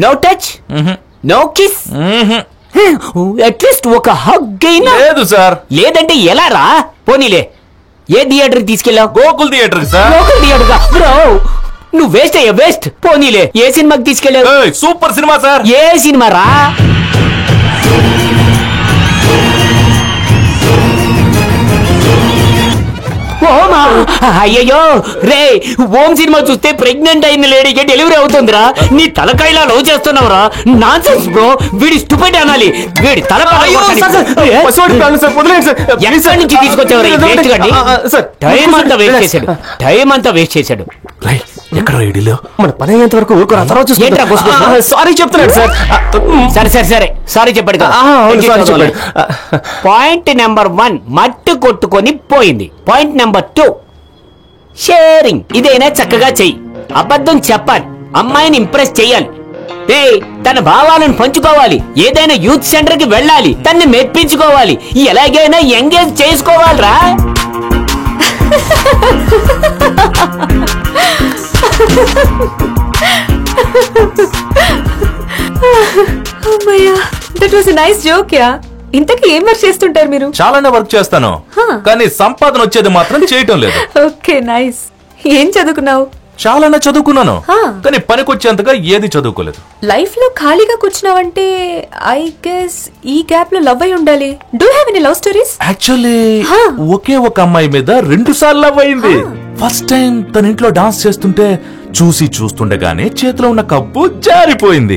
No touch, no kiss, at least ఒక hug అయినా లేదు సార్. లేదంటే ఎలా రా? పోనీలే, ఏ థియేటర్ తీసుకెళ్ళావు? Gokul theatre sir. Gokul theatre bro, నువ్వు వేస్ట్ అయ్యా వేస్ట్. పోనీలే, ఏ సినిమాకి తీసుకెళ్ళావు? Super cinema sir. ఏ సినిమా రా? ఓమా, అయ్యయ్యో రే, ఓం సినిమా చూస్తే ప్రెగ్నెంట్ అయిన లేడీకి డెలివరీ అవుతుందిరా. నీ తలకాయలా లవ్ చేస్తున్నావురా. నాన్సెన్స్ బ్రో, వీడి స్టూపిడ్ అనాలి. వీడి తల ఎక్కడి నుంచి తీసుకొచ్చావురా ఈ వేస్ట్ గాడిని? టైం అంతా వేస్ట్ చేశాడు, టైం అంతా వేస్ట్ చేశాడు. ఎక్కడ ఐడిలో మన పని అయ్యేంత వరకు ఊరుకోరా, తర్వాత సారీ చెప్తున్నాడు సార్. సరే సరే సరే, సారీ చెప్పాడు కదా. పాయింట్ నెంబర్ 1 మట్టి కొట్టుకొని పోయింది. Point number 2 sharing. ఇదైనా చక్కగా చెయ్యి. అబద్ధం చెప్పాలి, అమ్మాయిని ఇంప్రెస్ చెయ్యాలి. తన భావాలను పంచుకోవాలి. ఏదైనా యూత్ సెంటర్ కి వెళ్ళాలి, తన్ని మెప్పించుకోవాలి. ఎలాగైనా ఎంగేజ్ చేసుకోవాలిరా. అమ్మయ్యా, that was a nice joke yeah. ఇంతకీ ఏం వర్క్ చేస్తుంటారు మీరు? చాలానే వర్క్ చేస్తాను, కానీ సంపాదన వచ్చేది మాత్రం చేయటం లేదు. Okay nice. ఏం చదువుకున్నావు? చాలానే చదువుకున్నాను, కానీ పనికొచ్చేంతగా ఏది చదువుకోలేదు. లైఫ్ లో ఖాళీగా కూర్చున్నావంటే ఐ గెస్ ఈ గ్యాప్ లో లవ్ అయి ఉండాలి. Do have any love stories? Actually ఒకే ఒక అమ్మాయి మీద 2 సార్లు లవ్ అయింది. ఫస్ట్ టైం తన ఇంట్లో డాన్స్ చేస్తుంటే చూస్తుండగానే చేతిలో ఉన్న కప్పు జారిపోయింది.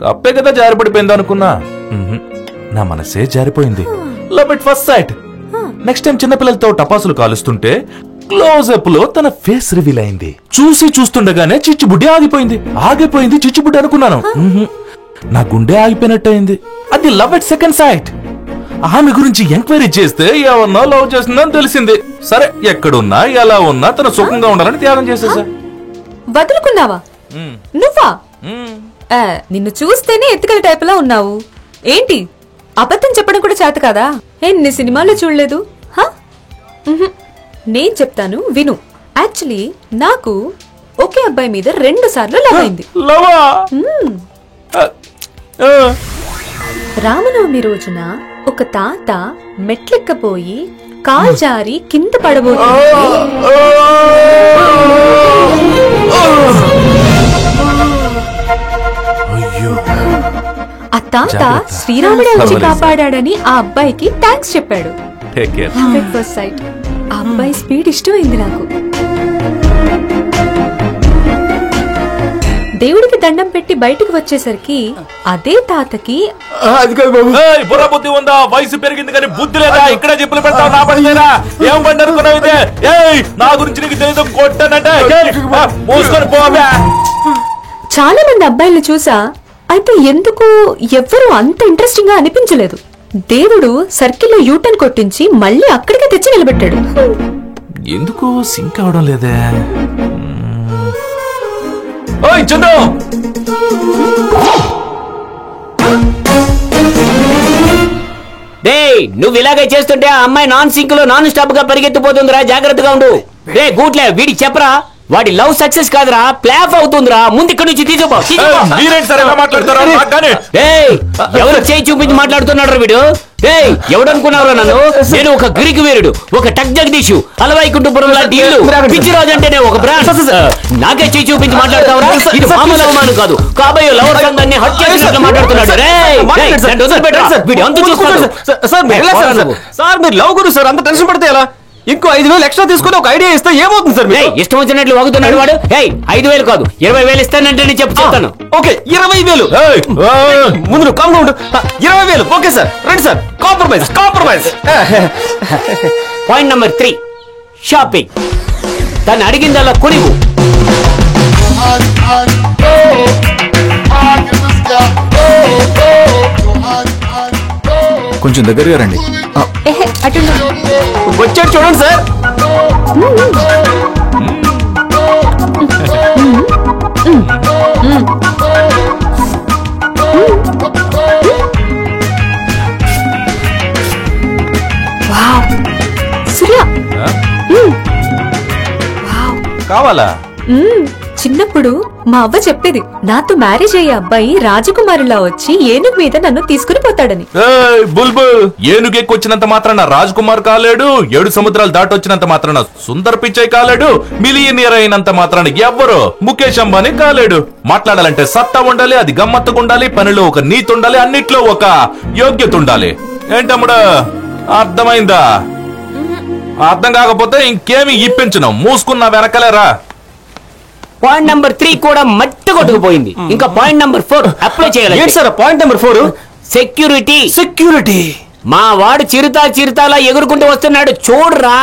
కప్పే కదా జారిపడిపోయింది అనుకున్నా, నా మనసే జారిపోయింది. Love at first sight. Next time చిన్నపిల్లలతో టపాసులు కాలుస్తుంటే క్లోజ్అప్ లో తన ఫేస్ రివీల్ అయింది. చూస్తుండగానే చిచ్చుబుడ్డి ఆగిపోయింది చిచ్చుబుడ్డి అనుకున్నాను. నా గుండె ఆగిపోయినట్టయింది. అది లవ్ ఎట్ సెకండ్ సైట్. ఆమె గురించి ఎంక్వైరీ చేస్తే ఎవరినో లవ్ చేసిందని తెలిసింది. సరే, ఎక్కడున్నా ఎలా ఉన్నా తన సుఖంగా ఉండాలని త్యాగం చేసేసా. వదులుకున్నావా నువ్వా? నిన్ను చూస్తేనే ఎత్తుకల టైప్ లా ఉన్నావు. ఏంటి అబద్ధం చెప్పడం కూడా చేత కాదా? ఎన్ని సినిమాలు చూడలేదు? నేను చెప్తాను విను. యాక్చువల్లీ నాకు ఒకే అబ్బాయి మీద 2 సార్లు లవ్ అయింది. రామనవమి రోజున ఒక తాత మెట్లెక్కబోయి కాల్ జారి కింద పడబోతుంది. ఆ తాత శ్రీరాముడే వచ్చి కాపాడాడని ఆ అబ్బాయికి థ్యాంక్స్ చెప్పాడు. First sight. ఆ అబ్బాయి స్పీడ్ ఇష్టమైంది నాకు. దేవుడికి దండం పెట్టి బయటకు వచ్చేసరికి అదే తాతకి బుర్రబుద్ధి ఉందా? వయసు పెరిగింది కానీ బుద్ధి లేదా? ఇక్కడ చెప్పులు పెడతావు, నా పని లేదా? ఏం పని అనుకున్నావు? నా గురించి నీకు తెలియదు కొట్టానంటే మూసుకొని పోవా. చాలా మంది అబ్బాయిలు చూసా, అయితే ఎందుకు ఎవ్వరూ అంత ఇంట్రెస్టింగ్ గా అనిపించలేదు. దేవుడు సర్కిల్లో యూటర్న్ కొట్టించి మళ్ళీ అక్కడికే తెచ్చి నిలబెట్టాడు. ఎందుకు సింక్ అవడం లేదే? చందు, నువ్వు ఇలాగే చేస్తుంటే ఆ అమ్మాయి నాన్ సింక్ లో నాన్ స్టాప్ గా పరిగెత్తిపోతుందిరా. జాగ్రత్తగా ఉండు. గూట్లే, వీడికి చెప్పరా, వాడి లవ్ సక్సెస్ కాదురా, ప్లాఫ్ అవుతుందిరా. ముందు ఇక్కడ నుంచి తీసుకో. ఎవరు చేయి చూపించి మాట్లాడుతున్నాడు వీడు? ఎవడనుకున్నావురా నన్ను? నేను ఒక గ్రీకు వీరుడు, ఒక టక్ జగదీషు, అలవైకుంఠపురం లాంటి ఇల్లు, పిచ్చిరాజు అంటేనే ఒక బ్రాండ్. నాకే చేయి చూపించి మాట్లాడతావురా? ఇది మామూలు అవమానం కాదు. కాబోయే లవర్ సంఘాన్ని హత్య చేసినట్లు మాట్లాడుతున్నాడు. వీడు అంత చూస్తున్నాడు. సార్ మీరు లవ్ గురు సార్, అంత టెన్షన్ పడితే ఎలా? ఇంకో 5,000 ఎక్స్ట్రా తీసుకుని ఒక ఐడియా ఇస్తే ఏమవుతుంది సార్? ఇష్టం వచ్చినట్లు వాగుతున్నాడు వాడు. 5,000 కాదు 20,000 ఇస్తానంటే నేను చెప్తాను. ఓకే 20,000. ముందు కామ్గా ఉండు. 20,000 ఓకే సార్, రండి sir. Compromise. Point number 3 shopping. తను అడిగిందల్లా కొనివు. కొంచెం దగ్గరగా రండి. వచ్చాడు చూడండి సార్. కావాలా? చిన్నప్పుడు మా అవ్వ చెప్పేది నాతో మ్యారేజ్ అయ్యే అబ్బాయి రాజకుమారులా వచ్చి ఏనుగు మీద నన్ను తీసుకుని పోతాడని. ఏయ్ బుల్బుల్, ఏనుగెక్కొచ్చినంత మాత్రాన రాజ్ కుమార్ కాలేడు, 7 సముద్రాలు దాటొచ్చినంత మాత్రాన సుందర్ పిచ్చయ్ కాలేడు, మిలియనియర్ అయినంత మాత్రాన ఎవ్వరు ముఖేష్ అంబానీ కాలేడు. మాట్లాడాలంటే సత్తా ఉండాలి, అది గమ్మత్తుగా ఉండాలి, పనిలో ఒక నీతి ఉండాలి, అన్నిట్లో ఒక యోగ్యత ఉండాలి. ఏంటమ్ముడు, అర్థమైందా? అర్థం కాకపోతే ఇంకేమి ఇప్పించను, మూసుకున్నా వెనకలేరా. పాయింట్ నెంబర్ 3 కూడా మట్టి కొట్టుకుపోయింది. ఇంకా పాయింట్ నెంబర్ 4 అప్లై చేయాలి. ఏంటి sir point number 4? Security. Security. మా వాడు చిరుతాలా ఎగురుకుంటూ వస్తున్నాడు చూడరా.